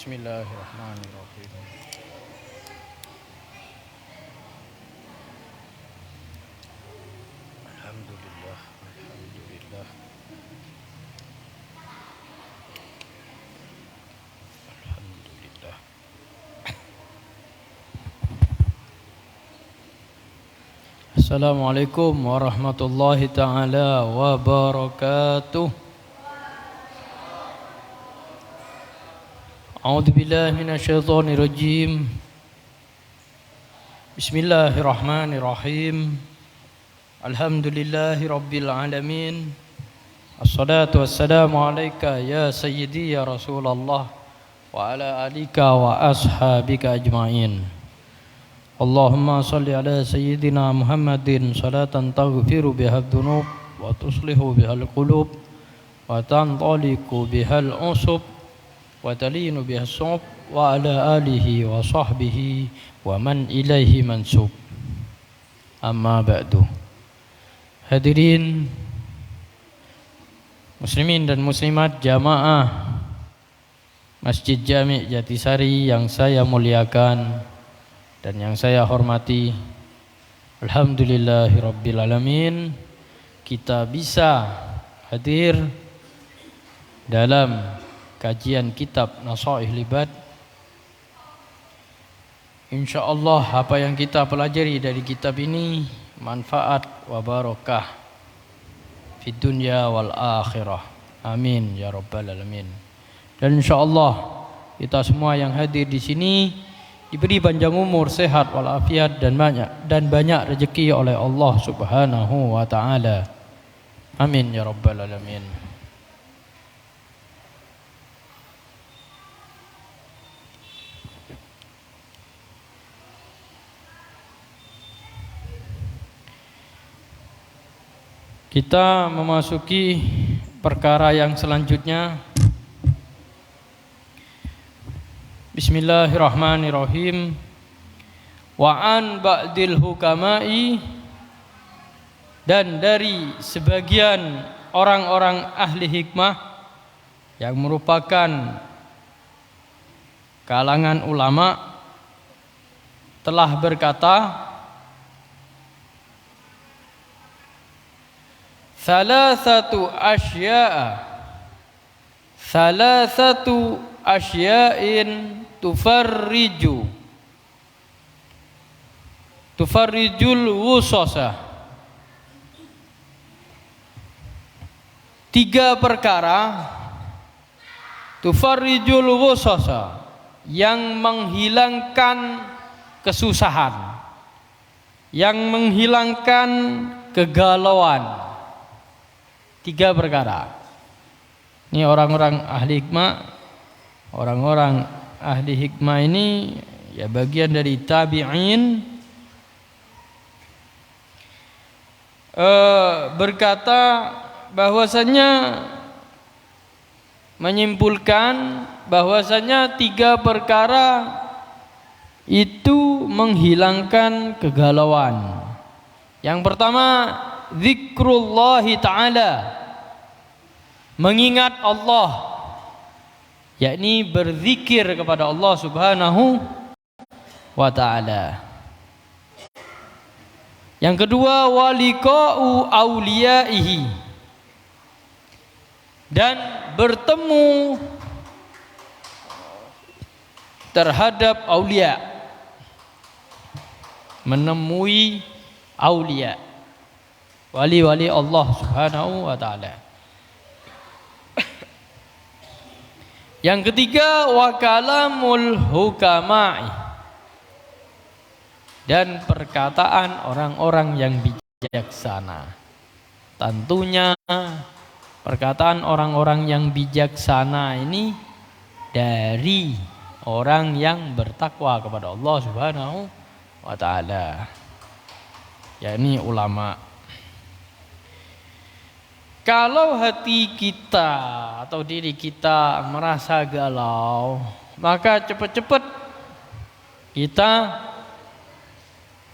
Bismillahirrahmanirrahim. Alhamdulillah, alhamdulillah, alhamdulillah. Assalamualaikum warahmatullahi ta'ala wabarakatuh. A'udzu billahi minasyaitonir rajim. Bismillahirrahmanirrahim. Alhamdulillahi rabbil alamin. Assalatu wassalamu alayka ya sayyidi ya Rasulullah wa ala alika wa ashabika ajma'in. Allahumma salli ala sayyidina Muhammadin salatan taghfiru biha dzunub wa tuslihu bihal qulub wa tantaliqu bihal usub wa talinu biha sub wa ala alihi wa sahbihi wa man ilaihi mansub. Amma ba'du. Hadirin muslimin dan muslimat jamaah Masjid Jami' Jatisari yang saya muliakan dan yang saya hormati, alhamdulillahirabbil alamin, kita bisa hadir dalam kajian kitab Nasaih Libad. Insyaallah apa yang kita pelajari dari kitab ini manfaat wa barakah fid dunya wal akhirah. Amin ya rabbal alamin. Dan insyaallah kita semua yang hadir di sini diberi panjang umur, sehat walafiat dan banyak rezeki oleh Allah Subhanahu wa taala. Amin ya rabbal alamin. Kita memasuki perkara yang selanjutnya. Bismillahirrahmanirrahim. Wa an ba'dil hukama'i, dan dari sebagian orang-orang ahli hikmah yang merupakan kalangan ulama telah berkata, Thalathatu asya'in tufarrijul wusasa. 3 perkara tufarrijul wusasa yang menghilangkan kesusahan, yang menghilangkan kegalauan. 3 perkara. Ini orang-orang ahli hikmah. Orang-orang ahli hikmah ini ya bagian dari tabi'in, berkata bahwasanya, menyimpulkan bahwasanya 3 perkara itu menghilangkan kegalauan. Yang pertama, zikrullahi ta'ala, mengingat Allah, yakni berzikir kepada Allah Subhanahu wa ta'ala. Yang kedua, waliqa'u auliyaihi, dan bertemu terhadap aulia, menemui aulia, wali-wali Allah Subhanahu wa ta'ala. Yang ketiga, wa kalamul hukama'i, dan perkataan orang-orang yang bijaksana. Tentunya perkataan orang-orang yang bijaksana ini dari orang yang bertakwa kepada Allah Subhanahu wa ta'ala, yakni ulama. Kalau hati kita atau diri kita merasa galau, maka cepat-cepat kita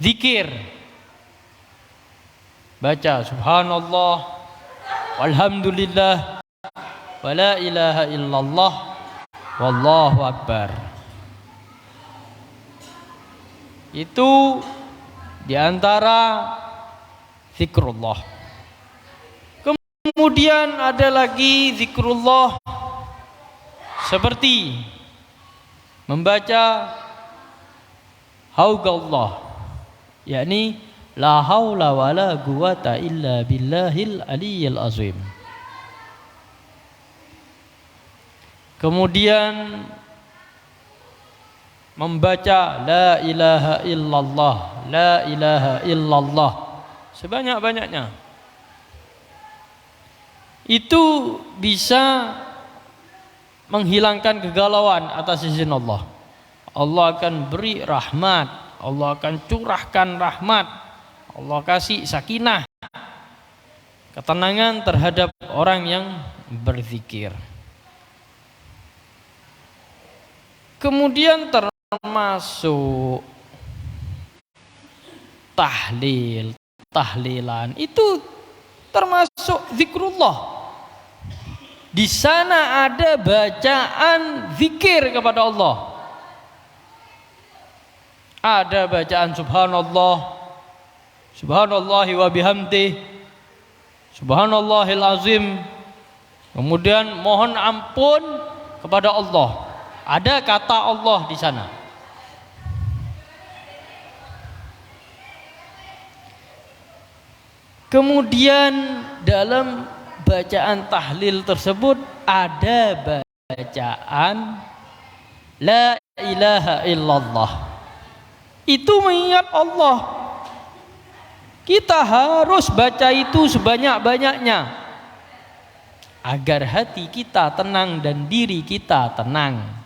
zikir, baca subhanallah walhamdulillah wa la ilaha illallah Wallahu akbar. Itu diantara zikrullah. Kemudian ada lagi zikrullah seperti membaca haugallah, yakni la haula wala quwata illa billahil aliyyil azim. Kemudian membaca la ilaha illallah, la ilaha illallah sebanyak-banyaknya. Itu bisa menghilangkan kegalauan atas izin Allah. Allah akan beri rahmat, Allah akan curahkan rahmat, Allah kasih sakinah, ketenangan terhadap orang yang berzikir. Kemudian termasuk tahlil, tahlilan itu termasuk zikrullah. Di sana ada bacaan zikir kepada Allah. Ada bacaan subhanallah, subhanallahi wa bihamdih, subhanallahil azim. Kemudian mohon ampun kepada Allah. Ada kata Allah di sana. Kemudian dalam bacaan tahlil tersebut ada bacaan la ilaha illallah. Itu mengingat Allah. Kita harus baca itu sebanyak-banyaknya agar hati kita tenang dan diri kita tenang.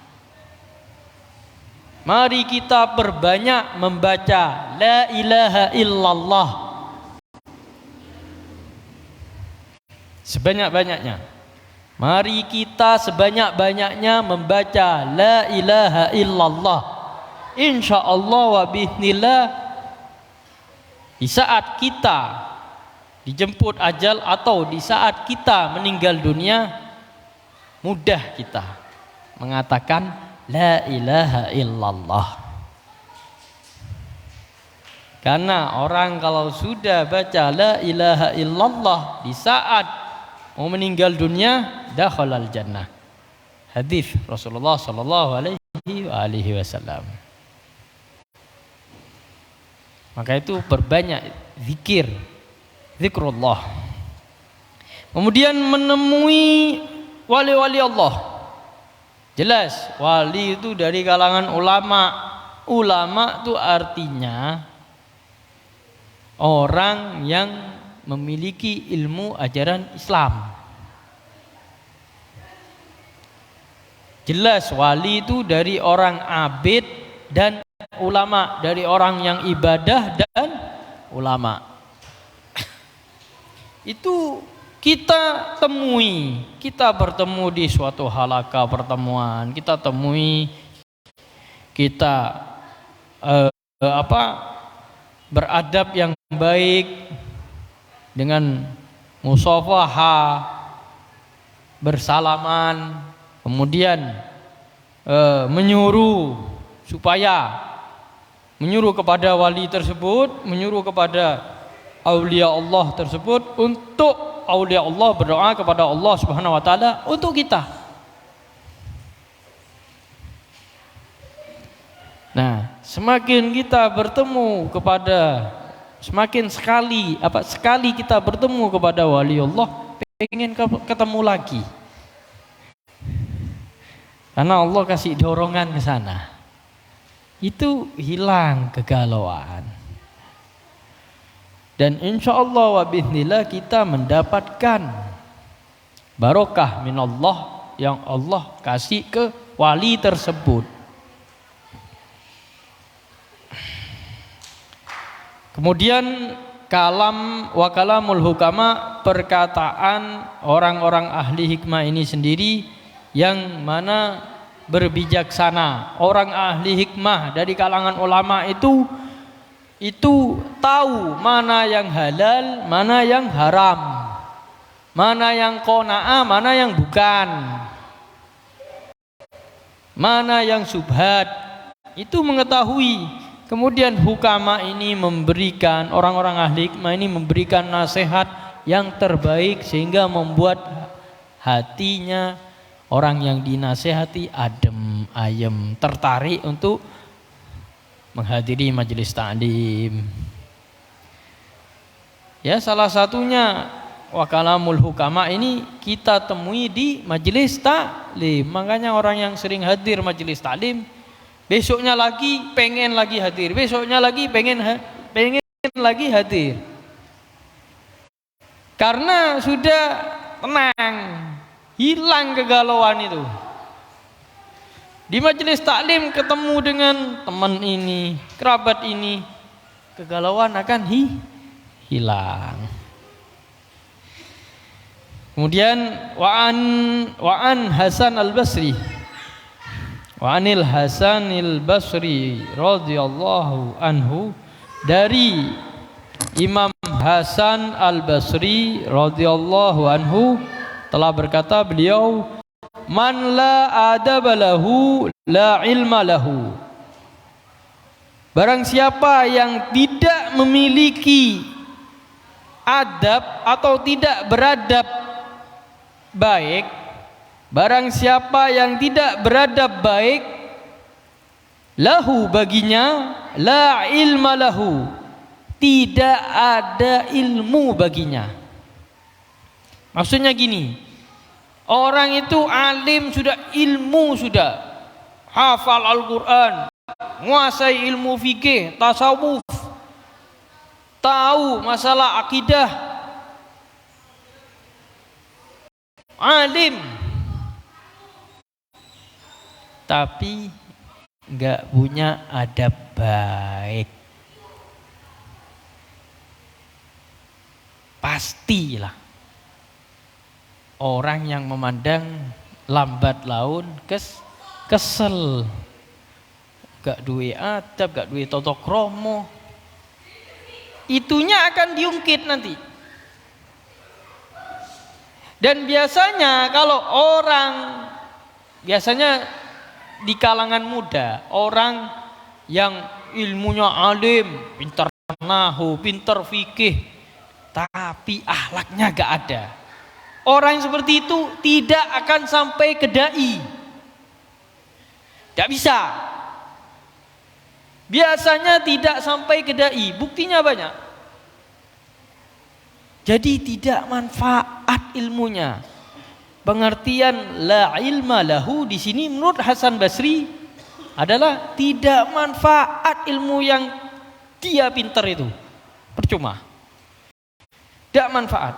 Mari kita perbanyak membaca la ilaha illallah sebanyak-banyaknya. Mari kita sebanyak-banyaknya membaca la ilaha illallah. Insyaallah wa bi'idznillah, di saat kita dijemput ajal atau di saat kita meninggal dunia, mudah kita mengatakan la ilaha illallah. Karena orang kalau sudah baca la ilaha illallah di saat mau meninggal dunia, dakhalal jannah. Hadis Rasulullah sallallahu alaihi wasallam. Maka itu perbanyak zikir, zikrullah. Kemudian menemui wali-wali Allah. Jelas wali itu dari kalangan ulama. Ulama itu artinya orang yang memiliki ilmu ajaran Islam. Jelas wali itu dari orang abid dan ulama, dari orang yang ibadah dan ulama. Itu kita temui, kita bertemu di suatu halaqah pertemuan, kita temui, kita beradab yang baik dengan musafahah, bersalaman, kemudian menyuruh kepada wali tersebut, menyuruh kepada aulia Allah tersebut untuk aulia Allah berdoa kepada Allah Subhanahu wa taala untuk kita. Nah, semakin kita bertemu kepada, semakin sekali kita bertemu kepada wali Allah, pengen ketemu lagi. Karena Allah kasih dorongan ke sana. Itu hilang kegalauan. Dan insya Allah wa bi'idznillah kita mendapatkan barokah minallah yang Allah kasih ke wali tersebut. Kemudian kalamul hukama, perkataan orang-orang ahli hikmah ini sendiri yang mana berbijaksana. Orang ahli hikmah dari kalangan ulama itu tahu mana yang halal, mana yang haram, mana yang qanaah, mana yang bukan. mana yang syubhat, itu mengetahui. Kemudian hukama ini memberikan, orang-orang ahli hikmah ini memberikan nasihat yang terbaik sehingga membuat hatinya orang yang dinasehati adem ayem, tertarik untuk menghadiri majelis ta'lim. Ya, salah satunya wa kalamul hukama ini kita temui di majelis ta'lim. Makanya orang yang sering hadir majelis ta'lim, besoknya lagi pengen lagi hadir, besoknya lagi pengen lagi hadir. Karena sudah tenang, hilang kegalauan itu. Di majelis taklim ketemu dengan teman ini, kerabat ini, kegalauan akan hilang. Kemudian wa'an Hasan al-Basri, wa'anil Hasan al-Basri radhiyallahu anhu, dari Imam Hasan al-Basri radhiyallahu anhu telah berkata beliau, man la adaba lahu la ilma lahu. Barang siapa yang tidak memiliki adab atau tidak beradab baik, barang siapa yang tidak beradab baik, lahu baginya, la ilma lahu, tidak ada ilmu baginya. Maksudnya gini, orang itu alim sudah, ilmu sudah, hafal Al-Quran, menguasai ilmu fikih, tasawuf, tahu masalah akidah, alim, tapi nggak punya adab baik. Pastilah orang yang memandang lambat laun kesel, gak duwe adab, gak duwe tata krama, itunya akan diungkit nanti. Dan biasanya kalau orang, biasanya di kalangan muda, orang yang ilmunya alim, pintar nahwu, pintar fikih, tapi akhlaknya gak ada, orang yang seperti itu tidak akan sampai ke dai. Tidak bisa. Biasanya tidak sampai ke dai. Buktinya banyak. Jadi tidak manfaat ilmunya. Pengertian la ilma lahu di sini menurut Hasan Basri adalah tidak manfaat ilmu yang dia pintar itu. Percuma. Tidak manfaat.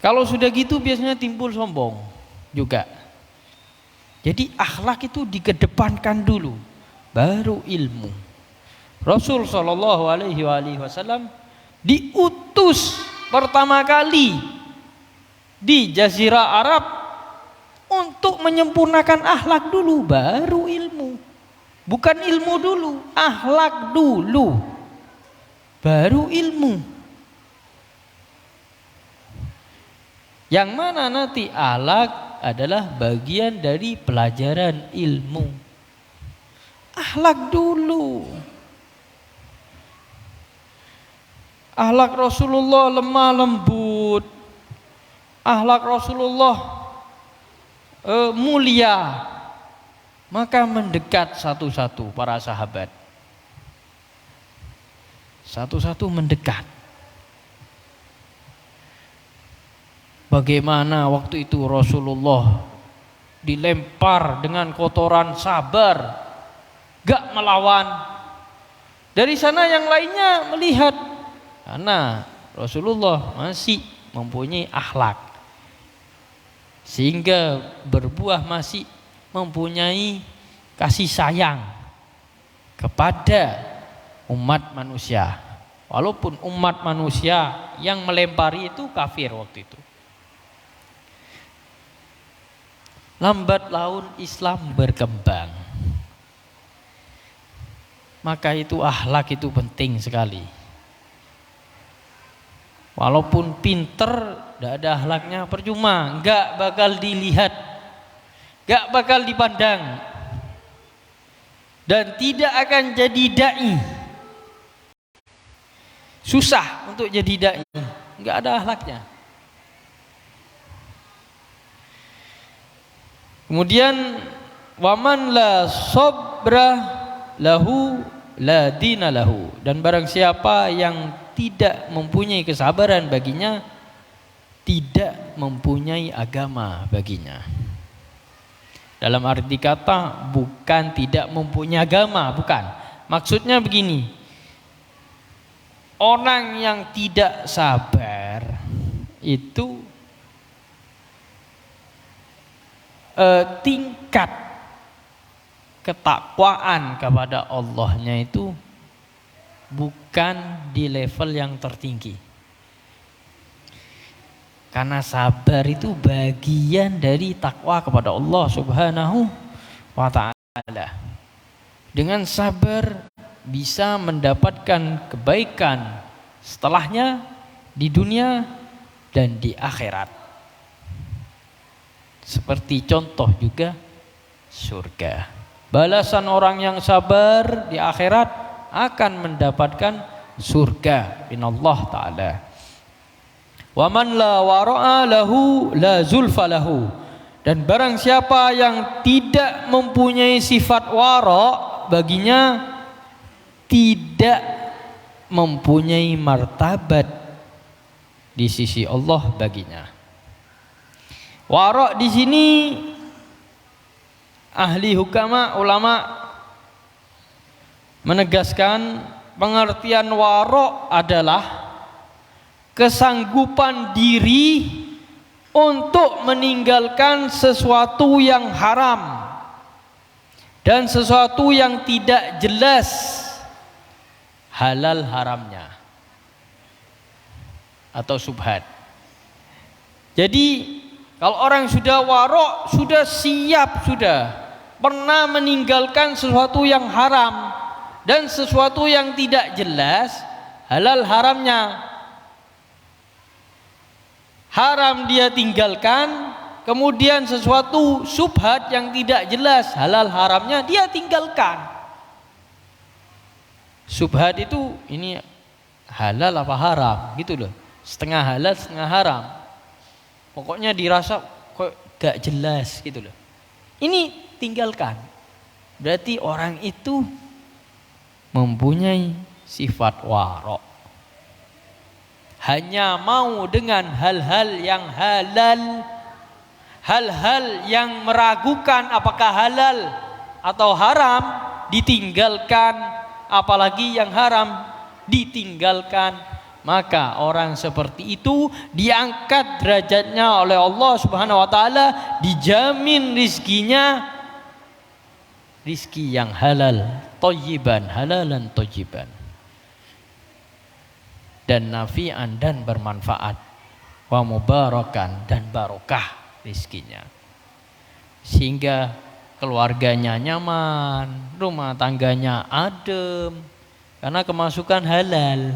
Kalau sudah gitu biasanya timbul sombong juga. Jadi akhlak itu dikedepankan dulu, baru ilmu. Rasul sallallahu alaihi wasallam diutus pertama kali di Jazirah Arab untuk menyempurnakan akhlak dulu, baru ilmu. Bukan ilmu dulu, akhlak dulu, baru ilmu. Yang mana nanti akhlak adalah bagian dari pelajaran ilmu. Akhlak dulu. Akhlak Rasulullah lemah lembut. Akhlak Rasulullah mulia. Maka mendekat satu-satu para sahabat. Satu-satu mendekat. Bagaimana waktu itu Rasulullah dilempar dengan kotoran, sabar, gak melawan. Dari sana yang lainnya melihat, karena Rasulullah masih mempunyai akhlak, sehingga berbuah masih mempunyai kasih sayang kepada umat manusia. Walaupun umat manusia yang melempari itu kafir waktu itu. Lambat laun Islam berkembang. Maka itu akhlak itu penting sekali. Walaupun pinter tidak ada akhlaknya, percuma, nggak bakal dilihat, nggak bakal dipandang, dan tidak akan jadi dai. Susah untuk jadi dai, nggak ada akhlaknya. Kemudian waman la sabra lahu la dina lahu, dan barang siapa yang tidak mempunyai kesabaran baginya, tidak mempunyai agama baginya. Dalam arti kata bukan tidak mempunyai agama, bukan. Maksudnya begini, orang yang tidak sabar itu tingkat ketakwaan kepada Allahnya itu bukan di level yang tertinggi. Karena sabar itu bagian dari takwa kepada Allah Subhanahu wa ta'ala. Dengan sabar bisa mendapatkan kebaikan setelahnya di dunia dan di akhirat. Seperti contoh juga surga. Balasan orang yang sabar di akhirat akan mendapatkan surga minallah ta'ala. Wa man la wara'a lahu la zulfa lahu, dan barang siapa yang tidak mempunyai sifat wara, baginya tidak mempunyai martabat di sisi Allah baginya. Wara di sini ahli hukama ulama menegaskan pengertian wara adalah kesanggupan diri untuk meninggalkan sesuatu yang haram dan sesuatu yang tidak jelas halal haramnya atau subhat. Jadi kalau orang sudah wara, sudah siap, sudah pernah meninggalkan sesuatu yang haram dan sesuatu yang tidak jelas halal haramnya. Haram dia tinggalkan, kemudian sesuatu subhat yang tidak jelas halal haramnya dia tinggalkan. Subhat itu ini halal apa haram gitu loh, setengah halal setengah haram, pokoknya dirasa kok gak jelas gitu loh, ini tinggalkan. Berarti orang itu mempunyai sifat wara, hanya mau dengan hal-hal yang halal, hal-hal yang meragukan apakah halal atau haram ditinggalkan, apalagi yang haram ditinggalkan. Maka orang seperti itu diangkat derajatnya oleh Allah Subhanahu wa taala, dijamin rizkinya rizki yang halal, thayyiban, halalan thayyiban, dan nafi'an dan bermanfaat, wa mubarakan dan barokah rizkinya, sehingga keluarganya nyaman, rumah tangganya adem karena kemasukan halal,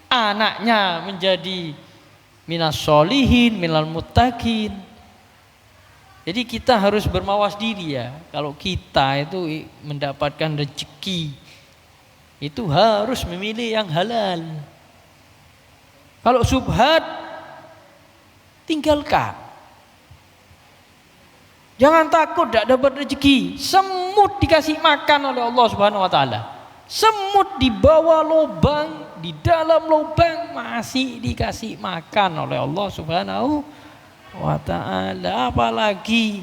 anaknya menjadi minas sholihin, minal muttaqin. Jadi kita harus bermawas diri ya, kalau kita itu mendapatkan rezeki itu harus memilih yang halal. Kalau subhat tinggalkan. Jangan takut tidak dapat rezeki. Semut dikasih makan oleh Allah Subhanahu wa taala. Semut di bawah lubang, di dalam lubang masih dikasih makan oleh Allah Subhanahu wa taala. Apalagi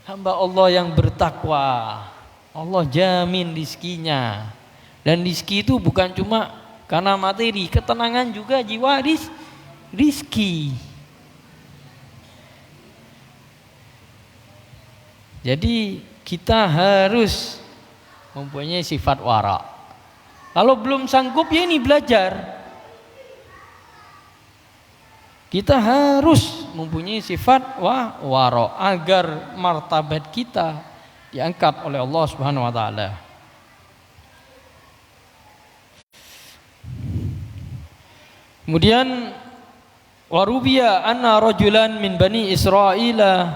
hamba Allah yang bertakwa, Allah jamin rizkinya. Dan rizki itu bukan cuma karena materi, ketenangan juga jiwa rizki. Jadi kita harus mempunyai sifat wara. Kalau belum sanggup ya ini belajar. Kita harus mempunyai sifat wara agar martabat kita diangkat oleh Allah Subhanahu wa taala. Kemudian Wa rubiya anna rajulan min bani Israila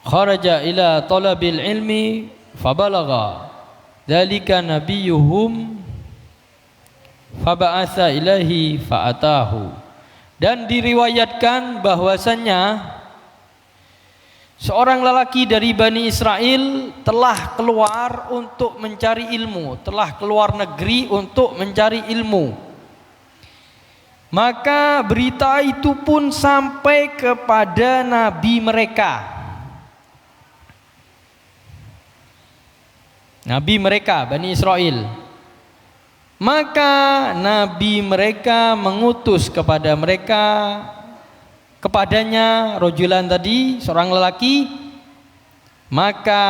kharaja ila talabil ilmi fabalagha dzalika nabiyuhum faba'atsa ilahi fa'atahu. Dan diriwayatkan bahwasannya seorang lelaki dari Bani Israel telah keluar untuk mencari ilmu, telah keluar negeri untuk mencari ilmu. Maka berita itu pun sampai kepada nabi mereka. Nabi mereka, Bani Israel. Maka nabi mereka mengutus kepadanya rojulan tadi, seorang lelaki. Maka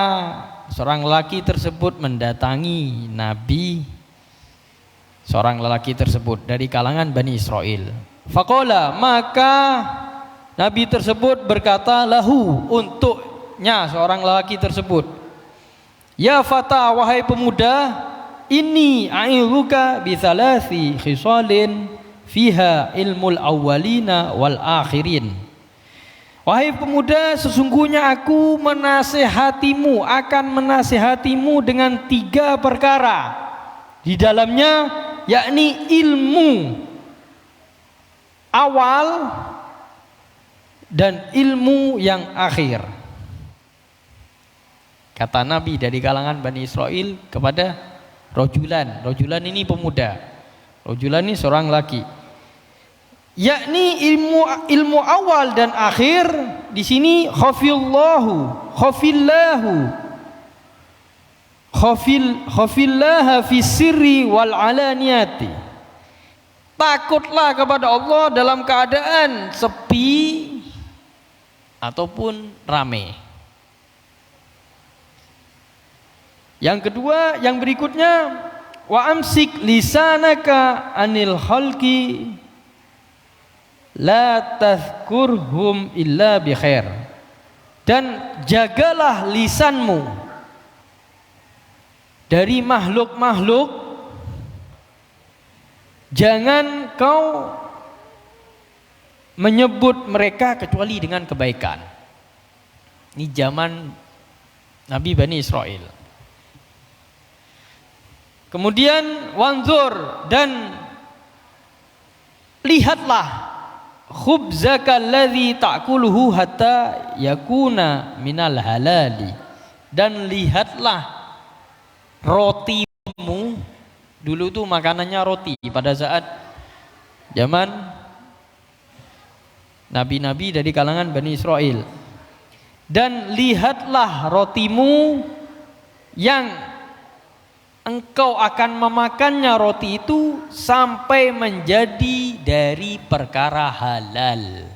seorang lelaki tersebut mendatangi nabi, seorang lelaki tersebut dari kalangan Bani Israel. Faqala, maka nabi tersebut berkata lahu, untuknya seorang lelaki tersebut, ya fata, wahai pemuda, inni a'idzuka bi thalathi khisalin fiha ilmul awwalina wal akhirin. Wahai pemuda, sesungguhnya aku akan menasihatimu dengan 3 perkara. Di dalamnya yakni ilmu awal dan ilmu yang akhir. Kata Nabi dari kalangan Bani Israel kepada rojulan. Rojulan ini pemuda. Rojulan ini seorang laki. Yakni ilmu awal dan akhir. Di sini khafillaha fi sirri wal alaniyati. Takutlah kepada Allah dalam keadaan sepi ataupun ramai. Yang kedua, yang berikutnya, wa amsik lisanaka anil khalqi la tazkurhum illa bi khair. Dan jagalah lisanmu dari makhluk-makhluk, jangan kau menyebut mereka kecuali dengan kebaikan. Ini zaman Nabi Bani Israel. Kemudian wanzur, dan lihatlah khubzaka alladhi ta'kuluhu hatta yakuna minal halali. Dan lihatlah rotimu, dulu tuh makanannya roti pada saat zaman nabi-nabi dari kalangan Bani Israel. Dan lihatlah rotimu yang engkau akan memakannya roti itu sampai menjadi dari perkara halal.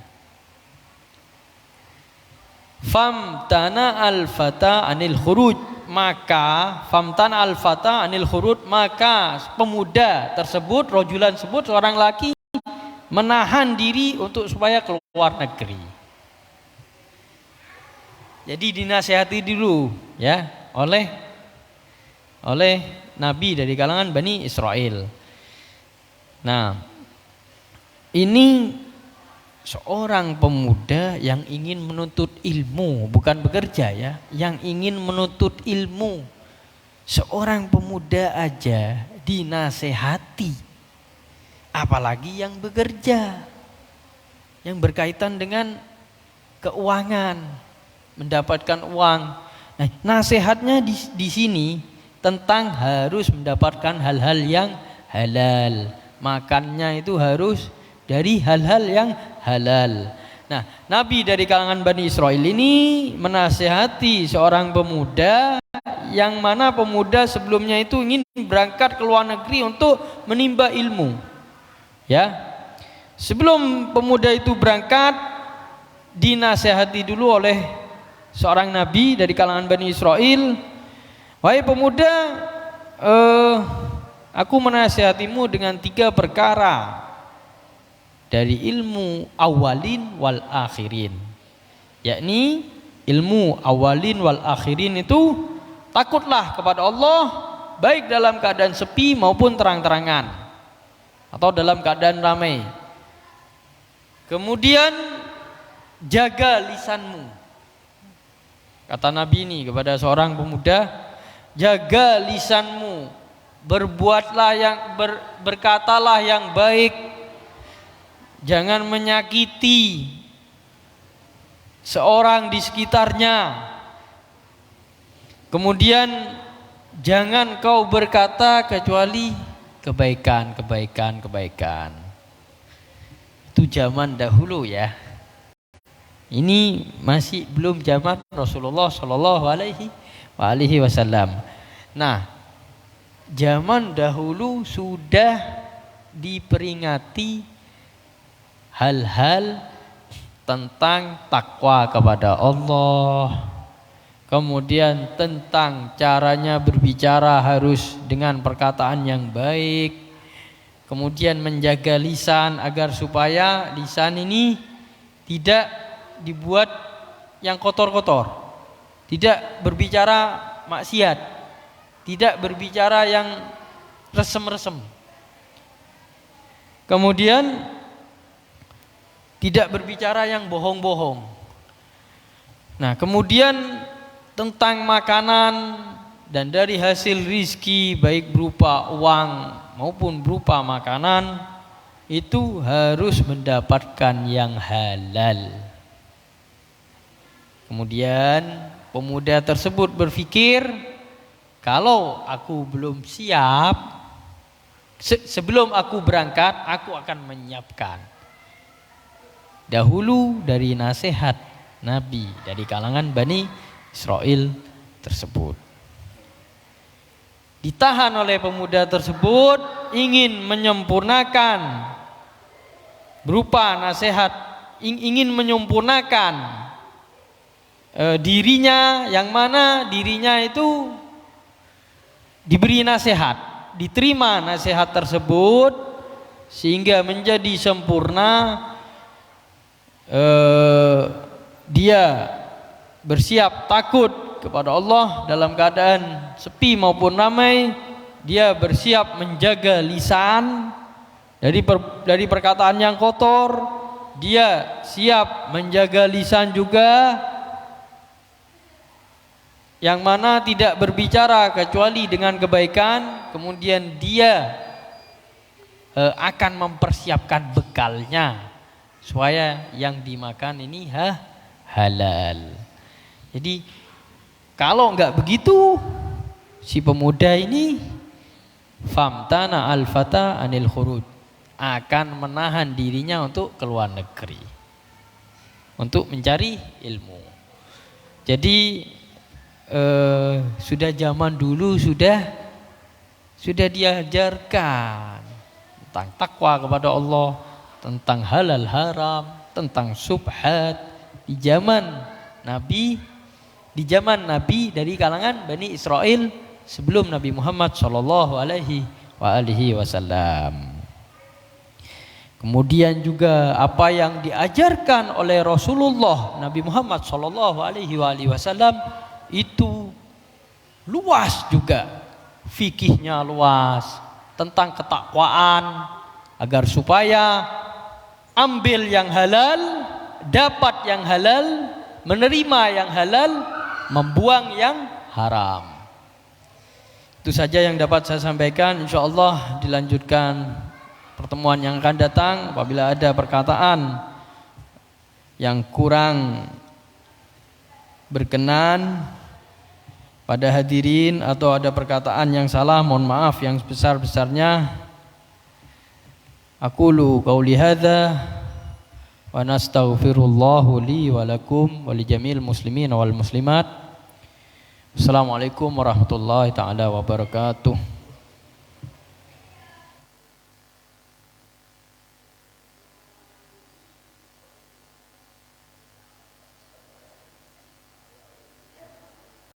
Famtana al-fata anil khuruj, maka famtana al-fata anil khuruj, maka pemuda tersebut, rojulan tersebut, seorang laki, menahan diri untuk supaya keluar negeri. Jadi dinasihati dulu ya oleh nabi dari kalangan Bani Israel. Nah, ini seorang pemuda yang ingin menuntut ilmu, bukan bekerja ya, yang ingin menuntut ilmu. Seorang pemuda aja dinasehati, apalagi yang bekerja, yang berkaitan dengan keuangan, mendapatkan uang. Nah, nasihatnya di sini tentang harus mendapatkan hal-hal yang halal. Makannya itu harus dari hal-hal yang halal. Nah, Nabi dari kalangan Bani Israel ini menasihati seorang pemuda, yang mana pemuda sebelumnya itu ingin berangkat ke luar negeri untuk menimba ilmu. Ya. Sebelum pemuda itu berangkat, dinasihati dulu oleh seorang nabi dari kalangan Bani Israel. Wahai pemuda, aku menasihatimu dengan 3 perkara dari ilmu awalin wal akhirin. Yakni ilmu awalin wal akhirin itu, takutlah kepada Allah baik dalam keadaan sepi maupun terang-terangan atau dalam keadaan ramai. Kemudian jaga lisanmu. Kata Nabi ini kepada seorang pemuda, jaga lisanmu, berkatalah yang baik, jangan menyakiti seorang di sekitarnya. Kemudian jangan kau berkata kecuali kebaikan. Itu zaman dahulu ya. Ini masih belum zaman Rasulullah Shallallahu Alaihi Wasallam. Nah, zaman dahulu sudah diperingati hal-hal tentang takwa kepada Allah. Kemudian tentang caranya berbicara harus dengan perkataan yang baik. Kemudian menjaga lisan agar supaya lisan ini tidak dibuat yang kotor-kotor, tidak berbicara maksiat, tidak berbicara yang resem-resem. Kemudian tidak berbicara yang bohong-bohong. Nah, kemudian tentang makanan dan dari hasil rizki baik berupa uang maupun berupa makanan itu harus mendapatkan yang halal. Kemudian pemuda tersebut berpikir, kalau aku belum siap, sebelum aku berangkat, aku akan menyiapkan. Dahulu dari nasihat Nabi dari kalangan Bani Israel tersebut. Ditahan oleh pemuda tersebut, ingin menyempurnakan berupa nasihat, ingin menyempurnakan dirinya, yang mana dirinya itu diberi nasihat, diterima nasihat tersebut sehingga menjadi sempurna. Dia bersiap takut kepada Allah dalam keadaan sepi maupun ramai. Dia bersiap menjaga lisan dari perkataan yang kotor. Dia siap menjaga lisan juga, yang mana tidak berbicara kecuali dengan kebaikan. Kemudian dia akan mempersiapkan bekalnya supaya yang dimakan ini halal. Jadi kalau enggak begitu, si pemuda ini famtana al-fata anil khuruj, akan menahan dirinya untuk keluar negeri, untuk mencari ilmu. Jadi sudah zaman dulu sudah diajarkan tentang takwa kepada Allah, tentang halal haram, tentang subhat di zaman Nabi dari kalangan Bani Israel sebelum Nabi Muhammad Shallallahu Alaihi Wasallam. Kemudian juga apa yang diajarkan oleh Rasulullah Nabi Muhammad Shallallahu Alaihi Wasallam itu luas juga, fikihnya luas tentang ketakwaan, agar supaya ambil yang halal, dapat yang halal, menerima yang halal, membuang yang haram. Itu saja yang dapat saya sampaikan. InsyaAllah dilanjutkan pertemuan yang akan datang. Apabila ada perkataan yang kurang berkenan pada hadirin atau ada perkataan yang salah, mohon maaf yang sebesar-besarnya. Aqulu qauli hadza wa nastaghfirullahu li wa lakum wa li jamil muslimin wal muslimat. Assalamualaikum warahmatullahi taala wabarakatuh.